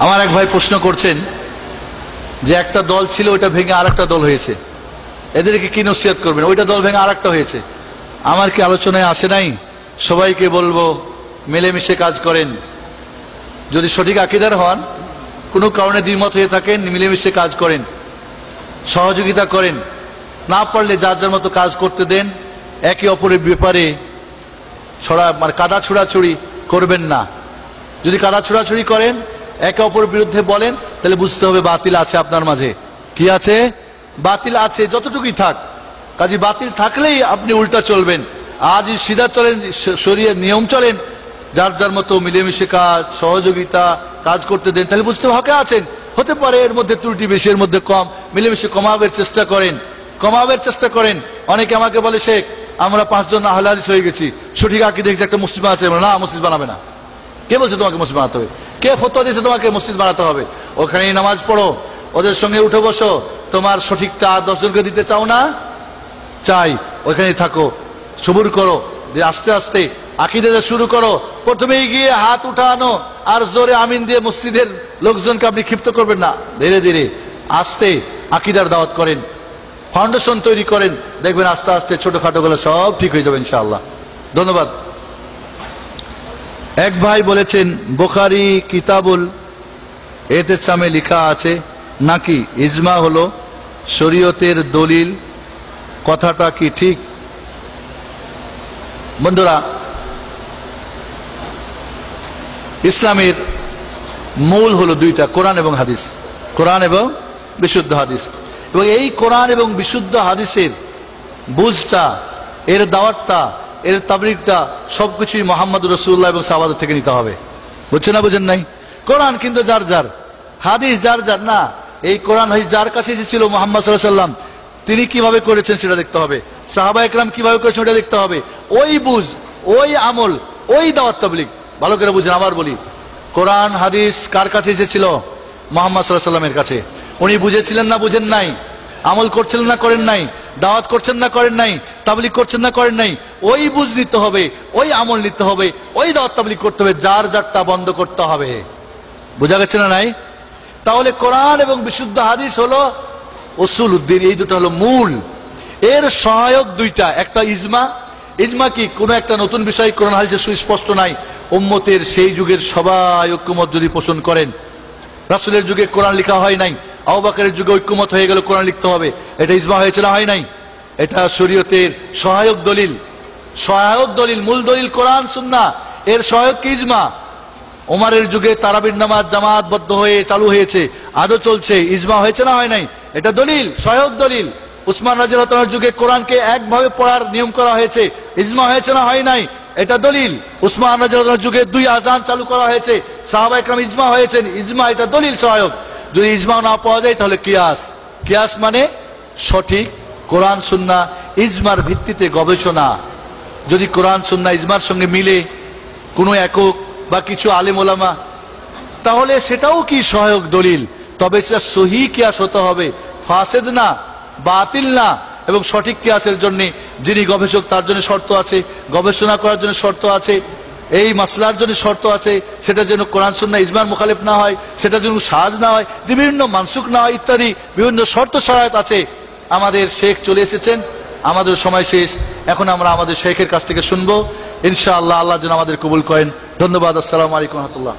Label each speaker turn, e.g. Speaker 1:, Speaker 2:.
Speaker 1: আমার এক ভাই প্রশ্ন করছেন যে একটা দল ছিল ওটা ভেঙে আরেকটা দল হয়েছে, এদেরকে কি নসিহত করবেন? ওইটা দল ভেঙে আরেকটা হয়েছে, আমার কি আলোচনায় আসে নাই? সবাইকে বলবো মিলেমিশে কাজ করেন। যদি সঠিক আকীদার হন, কোনো কারণে দ্বিমত হয়ে থাকেন, মিলেমিশে কাজ করেন, সহযোগিতা করেন। না পারলে যার যার মতো কাজ করতে দেন। একে অপরের ব্যাপারে কাদা ছুড়াছুড়ি করবেন না। যদি কাদা ছুড়াছুড়ি করেন, একে অপরের বিরুদ্ধে বলেন, তাহলে বুঝতে হবে বাতিল আছে আপনার মাঝে। কি আছে? বাতিল আছে, যতটুকুই থাক। কাজে বাতিল থাকলেই আপনি উল্টা চলবেন। আজ সিধা চলেন, শরীয়তের নিয়ম চলেন, যার যার মতো মিলেমিশে কাজ, সহযোগিতা, কাজ করতে দেন, তাহলে বুঝতে হকে আছেন। হতে পারে এর মধ্যে ত্রুটি বেশি, এর মধ্যে কম, মিলেমিশে কমাবের চেষ্টা করেন, কমাবের চেষ্টা করেন। অনেকে আমাকে বলে, শেখ আমরা 5 জন আহলে হাদিস হয়ে গেছি, সঠিক আকীদা দেখছি একটা মসজিদ বানাচ্ছে। না, মসজিদ বানাবে না। কে বলছে তোমাকে মসজিদ বানাতে হবে? কে ফতোয়া দিয়েছে তোমাকে মসজিদ বানাতে হবে? ওখানেই নামাজ পড়ো, ওদের সঙ্গে উঠে বসো। তোমার সঠিকটা 10 জনকে দিতে চাও না? চাই, ওইখানেই থাকো, সবুর করো, যে আস্তে আস্তে আকীদা শুরু করো। প্রথমেই গিয়ে হাত উঠানো আর জোরে আমিন দিয়ে মসজিদের লোকজনকে আপনি ক্ষিপ্ত করবেন না। ধীরে ধীরে আস্তে আকীদার দাওয়াত করেন, ফাউন্ডেশন তৈরি করেন, দেখবেন আস্তে আস্তে ছোটখাটো গুলো সব ঠিক হয়ে যাবে ইনশাআল্লাহ। ধন্যবাদ। এক ভাই বলেছেন, বুখারী কিতাবুল এতেসামে লেখা আছে নাকি ইজমা হলো শরীয়তের দলিল, কথাটা কি ঠিক? বন্ধুরা, ইসলামের মূল হলো দুইটা, কোরআন এবং হাদিস। কোরআন এবং বিশুদ্ধ হাদিস। এবং এই কোরআন এবং বিশুদ্ধ হাদিসের বুঝটা, এর দাওয়াতটা, এর তাবলীগটা সবকিছুই মুহাম্মদ রাসূলুল্লাহ এবং সাহাবাদের থেকে নিতে হবে। বুঝছেন না? বুঝেন নাই? কোরআন কিন্তু যার যার, হাদিস যার যার না। এই কোরআন হাদিস যার কাছে এসেছিল মুহাম্মদ সাল্লাল্লাহু আলাইহি ওয়াসাল্লাম, তিনি কিভাবে করেছেন সেটা দেখতে হবে, সাহাবা একরাম কিভাবে করেছেন সেটা দেখতে হবে। ওই বুঝ, ওই আমল, ওই দাওয়াত তাবলীগ ভালো করে বুঝেন। আবার বলি, কোরআন হাদিস কার কাছে এসেছিল? মুহাম্মদ সাল্লাল্লাহু আলাইহি ওয়াসাল্লামের কাছে। উনি বুঝেছিলেন না বুঝেন নাই? আমল করছিলেন না করেন নাই? দাওয়াত করছেন না করেন নাই? তাবলীগ করছেন না করেন নাই? ওই বুঝ নিতে হবে, ওই আমল নিতে হবে, ওই দাওয়াত তাবলীগ করতে হবে, যার যারটা বন্ধ করতে হবে। বোঝা গেছে না নাই? তাহলে কোরআন এবং বিশুদ্ধ হাদিস হলো উসুল উদ্দিন, এই দুটো হলো মূল। এর সহায়ক দুইটা, একটা ইজমা। ইজমা কি? কোন একটা নতুন বিষয় কোরআন হাদিসে সুস্পষ্ট নাই, উম্মতের সেই যুগের সবাই ঐক্যমত যদি পোষণ করেন। রাসূলের যুগে কোরআন লেখা হয় নাই, আবু বকরের যুগে ঐক্যমত হয়ে গেল কোরআন লিখতে হবে, এটা ইজমা হয়েছে না হয় নাই? এটা শরীয়তের সহায়ক দলিল। সহায়ক দলিল, মূল দলিল কোরআন সুন্নাহ, এর সহায়ক কি? ইজমা। ওমরের যুগে তারাবির নামাজ জামাতবদ্ধ হয়ে চালু হয়েছে, আজও চলছে, ইজমা হয়েছে না হয় নাই? এটা দলিল, সহায়ক দলিল। উসমান রাদিয়াল্লাহু তাআলার যুগে কোরআনকে একভাবে পড়ার নিয়ম করা হয়েছে, ইজমা হয়েছে না হয় নাই? এটা দলিল। উসমান রাদিয়াল্লাহু তাআলার যুগে 2 আযান চালু করা হয়েছে, সাহাবা একরাম ইজমা হয়েছেন, ইজমা, এটা দলিল, সহায়ক। যদি ইজমা না পাওয়া যায় তাহলে কিয়াস। কিয়াস মানে সঠিক কোরআন সুন্নাহ ইজমার ভিত্তিতে গবেষণা। যদি কোরআন সুন্নাহ ইজমার সঙ্গে মিলে কোনো একক বা কিছু আলেম ওলামা, তাহলে সেটাও কি সহায়ক দলিল। তবে সেটা সহিহ কিয়াস হতে হবে, ফাসেদ না, বাতিল না। এবং সঠিক কিয়াসের জন্য যিনি গবেষক তার জন্য শর্ত আছে, গবেষণা করার জন্য শর্ত আছে, এই মাসলার জন্য শর্ত আছে, সেটা যেন কোরআন সুন্নাহ ইজমার মুখালিফ না হয়, সেটা যেন সাজ না হয়, বিভিন্ন মানসুখ না হয়, ইত্যাদি বিভিন্ন শর্ত সহায়ত আছে। আমাদের শেখ চলে এসেছেন, আমাদের সময় শেষ। এখন আমরা আমাদের শেখের কাছ থেকে শুনবো ইনশাআল্লাহ। আল্লাহ যেন আমাদের কবুল করেন। ধন্যবাদ। আসসালামু আলাইকুম ওয়া রাহমাতুল্লাহ।